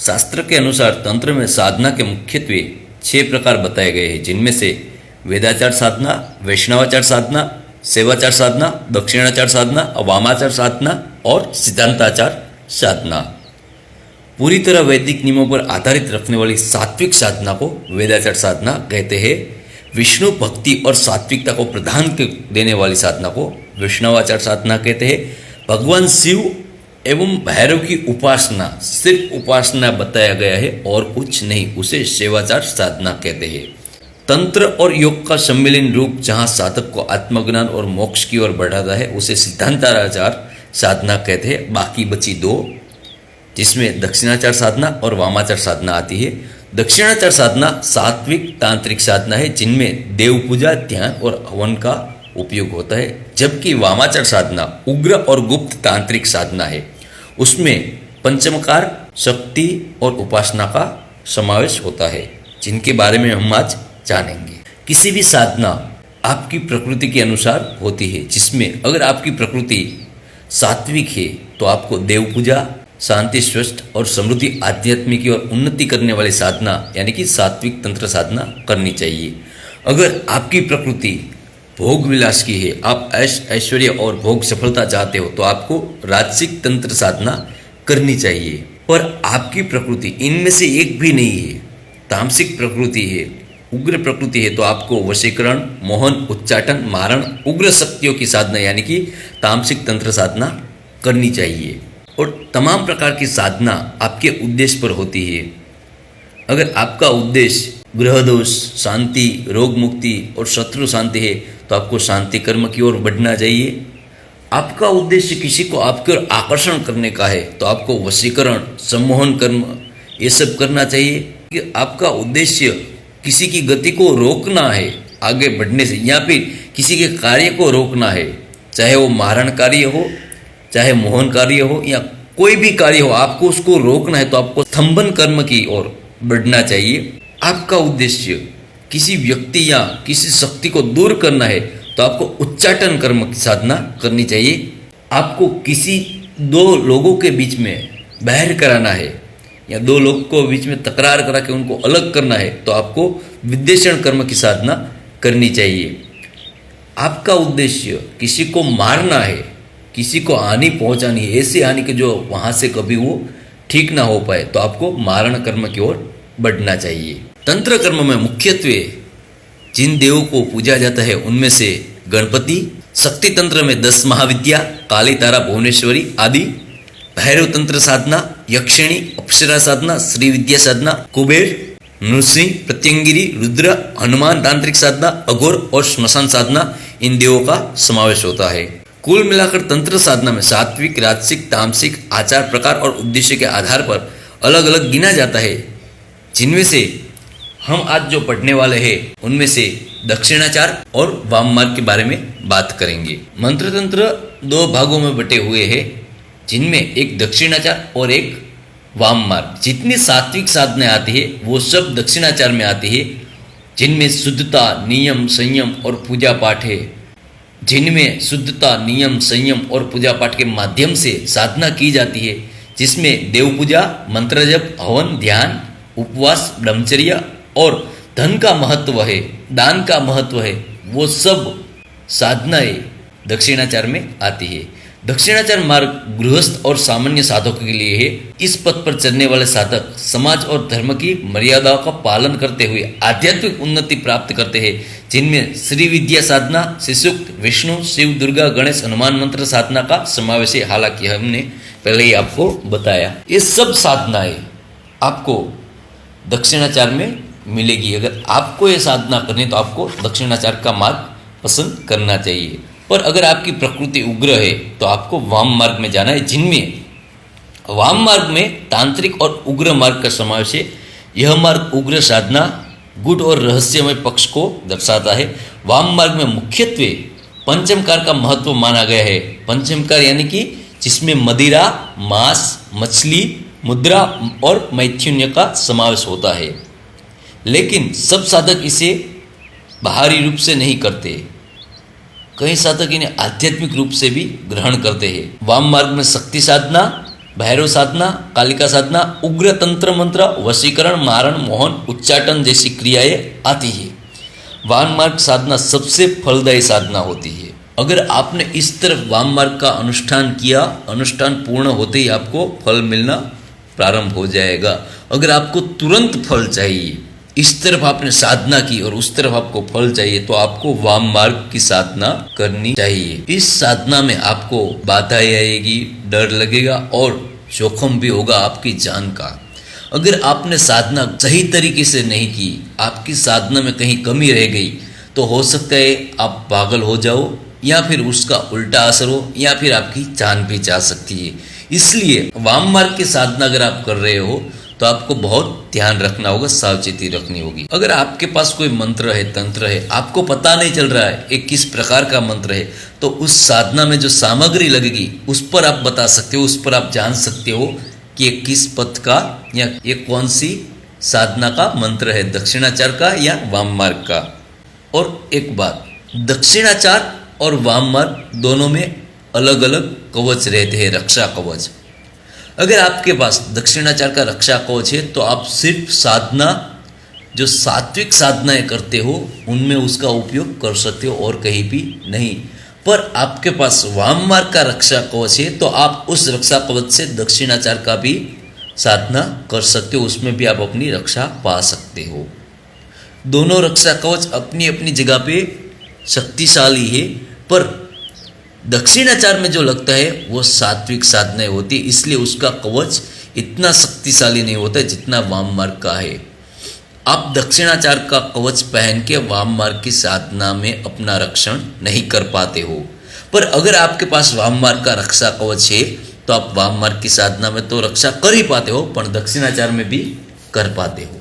शास्त्र के अनुसार तंत्र में साधना के मुख्यत्वे 6 प्रकार बताए गए हैं, जिनमें से वेदाचार साधना, वैष्णवाचार साधना, सेवाचार साधना, दक्षिणाचार साधना, वामाचार साधना और सिद्धांताचार साधना। पूरी तरह वैदिक नियमों पर आधारित रखने वाली सात्विक साधना को वेदाचार साधना कहते हैं। विष्णु भक्ति और सात्विकता को प्रधान देने वाली साधना को वैष्णवाचार साधना कहते हैं। भगवान शिव एवं भैरव की उपासना, सिर्फ उपासना बताया गया है और कुछ नहीं, उसे सेवाचार साधना कहते हैं। तंत्र और योग का सम्मिलित रूप जहाँ साधक को आत्मज्ञान और मोक्ष की ओर बढ़ाता है, उसे सिद्धांताचार साधना कहते हैं। बाकी बची 2, जिसमें दक्षिणाचार साधना और वामाचार साधना आती है। दक्षिणाचार साधना सात्विक तांत्रिक साधना है, जिनमें देव पूजा, ध्यान और हवन का उपयोग होता है, जबकि वामाचार साधना उग्र और गुप्त तांत्रिक साधना है। उसमें पंचमकार, शक्ति और उपासना का समावेश होता है, जिनके बारे में हम आज जानेंगे। किसी भी साधना आपकी प्रकृति के अनुसार होती है, जिसमें अगर आपकी प्रकृति सात्विक है तो आपको देव पूजा, शांति, स्वस्थ और समृद्धि, आध्यात्मिक की ओर उन्नति करने वाली साधना यानी कि सात्विक तंत्र साधना करनी चाहिए। अगर आपकी प्रकृति भोग विलास की है, आप ऐश्वर्य और भोग सफलता चाहते हो, तो आपको राजसिक तंत्र साधना करनी चाहिए। पर आपकी प्रकृति इनमें से एक भी नहीं है, तामसिक प्रकृति है, उग्र प्रकृति है, तो आपको वशीकरण, मोहन, उच्चाटन, मारण, उग्र शक्तियों की साधना यानी कि तामसिक तंत्र साधना करनी चाहिए। और तमाम प्रकार की साधना आपके उद्देश्य पर होती है। अगर आपका उद्देश्य ग्रह दोष शांति, रोग मुक्ति और शत्रु शांति है, तो आपको शांति कर्म की ओर बढ़ना चाहिए। आपका उद्देश्य किसी को आपकी ओर आकर्षण करने का है, तो आपको वशीकरण, सम्मोहन कर्म ये सब करना चाहिए। कि आपका उद्देश्य किसी की गति को रोकना है आगे बढ़ने से, या फिर किसी के कार्य को रोकना है, चाहे वो मारण कार्य हो, चाहे मोहन कार्य हो, या कोई भी कार्य हो, आपको उसको रोकना है, तो आपको स्तंभन कर्म की ओर बढ़ना चाहिए। आपका उद्देश्य किसी व्यक्ति या किसी शक्ति को दूर करना है, तो आपको उच्चाटन कर्म की साधना करनी चाहिए। आपको किसी 2 लोगों के बीच में बैर कराना है या 2 लोगों को बीच में तकरार करा के उनको अलग करना है, तो आपको विद्वेषण कर्म की साधना करनी चाहिए। आपका उद्देश्य किसी को मारना है, किसी को हानि पहुंचानी है, ऐसी हानि कि जो वहाँ से कभी वो ठीक ना हो पाए, तो आपको मारण कर्म की ओर बढ़ना चाहिए। तंत्र कर्म में मुख्यत्वे जिन देवों को पूजा जाता है उनमें से गणपति, शक्ति तंत्र में 10 महाविद्या, काली, तारा, भुवनेश्वरी आदि, भैरव तंत्र साधना, यक्षिणी, अप्सरा साधना, श्री विद्या साधना, कुबेर, नृसिंह, प्रत्यंगिरी, रुद्र, हनुमान तांत्रिक साधना, अघोर और श्मशान साधना, इन देवों का समावेश होता है। कुल मिलाकर तंत्र साधना में सात्विक, राजसिक, तामसिक आचार प्रकार और उद्देश्य के आधार पर अलग अलग गिना जाता है, जिनमें से हम आज जो पढ़ने वाले हैं उनमें से दक्षिणाचार और वाम मार्ग के बारे में बात करेंगे। मंत्र तंत्र 2 भागों में बटे हुए हैं, जिनमें एक दक्षिणाचार और एक वाम मार्ग। जितनी सात्विक साधनाएं आती है वो सब दक्षिणाचार में आती है, जिनमें शुद्धता, नियम, संयम और पूजा पाठ है। जिनमें शुद्धता, नियम, संयम और पूजा पाठ के माध्यम से साधना की जाती है, जिसमें देव पूजा, मंत्र जप, हवन, ध्यान, उपवास, ब्रह्मचर्य और धन का महत्व है, दान का महत्व है, वो सब साधनाएं दक्षिणाचार में आती है। दक्षिणाचार मार्ग गृहस्थ और सामान्य साधकों के लिए है। इस पथ पर चलने वाले साधक समाज और धर्म की मर्यादाओं का पालन करते हुए आध्यात्मिक उन्नति प्राप्त करते हैं, जिनमें श्री विद्या साधना, शिशुक्त, विष्णु, शिव, दुर्गा, गणेश, हनुमान मंत्र साधना का समावेश है। हालांकि हमने पहले ही आपको बताया, ये सब साधनाएं आपको दक्षिणाचार में मिलेगी। अगर आपको ये साधना करनी तो आपको दक्षिणाचार का मार्ग पसंद करना चाहिए। पर अगर आपकी प्रकृति उग्र है तो आपको वाम मार्ग में जाना है, जिनमें वाम मार्ग में तांत्रिक और उग्र मार्ग का समावेश है। यह मार्ग उग्र साधना, गुढ़ और रहस्यमय पक्ष को दर्शाता है। वाम मार्ग में मुख्यत्वे पंचमकार का महत्व माना गया है। पंचमकार यानी कि जिसमें मदिरा, मांस, मछली, मुद्रा और मैथुन्य का समावेश होता है, लेकिन सब साधक इसे बाहरी रूप से नहीं करते। कई साधक इन्हें आध्यात्मिक रूप से भी ग्रहण करते हैं। वाम मार्ग में शक्ति साधना, भैरव साधना, कालिका साधना, उग्र तंत्र मंत्र, वशीकरण, मारण, मोहन, उच्चाटन जैसी क्रियाएं आती है। वाम मार्ग साधना सबसे फलदायी साधना होती है। अगर आपने इस तरफ वाम मार्ग का अनुष्ठान किया, अनुष्ठान पूर्ण होते ही आपको फल मिलना प्रारंभ हो जाएगा। अगर आपको तुरंत फल चाहिए, इस तरफ आपने साधना की और उस तरफ आपको फल चाहिए, तो आपको वाम मार्ग की साधना करनी चाहिए। इस साधना में आपको बाधाएं आएगी, डर लगेगा और जोखिम भी होगा आपकी जान का। अगर आपने साधना सही तरीके से नहीं की, आपकी साधना में कहीं कमी रह गई, तो हो सकता है आप पागल हो जाओ, या फिर उसका उल्टा असर हो, या फिर आपकी जान भी जा सकती है। इसलिए वाम मार्ग की साधना अगर आप कर रहे हो तो आपको बहुत ध्यान रखना होगा, सावचेती रखनी होगी। अगर आपके पास कोई मंत्र है, तंत्र है, आपको पता नहीं चल रहा है एक किस प्रकार का मंत्र है, तो उस साधना में जो सामग्री लगेगी उस पर आप बता सकते हो, उस पर आप जान सकते हो कि ये किस पथ का या ये कौन सी साधना का मंत्र है, दक्षिणाचार का या वाम मार्ग का। और एक बात, दक्षिणाचार और वाम मार्ग दोनों में अलग अलग कवच रहते हैं, रक्षा कवच। अगर आपके पास दक्षिणाचार का रक्षा कवच है तो आप सिर्फ साधना, जो सात्विक साधनाएं करते हो उनमें उसका उपयोग कर सकते हो और कहीं भी नहीं। पर आपके पास वाम मार्ग का रक्षा कवच है तो आप उस रक्षा कवच से दक्षिणाचार का भी साधना कर सकते हो, उसमें भी आप अपनी रक्षा पा सकते हो। दोनों रक्षा कवच अपनी अपनी जगह पे शक्तिशाली है, पर दक्षिणाचार में जो लगता है वो सात्विक साधनाएं होती है, इसलिए उसका कवच इतना शक्तिशाली नहीं होता जितना वाम मार्ग का है। आप दक्षिणाचार का कवच पहन के वाम मार्ग की साधना में अपना रक्षण नहीं कर पाते हो। पर अगर आपके पास वाम मार्ग का रक्षा कवच है तो आप वाम मार्ग की साधना में तो रक्षा कर ही पाते हो, पर दक्षिणाचार में भी कर पाते हो।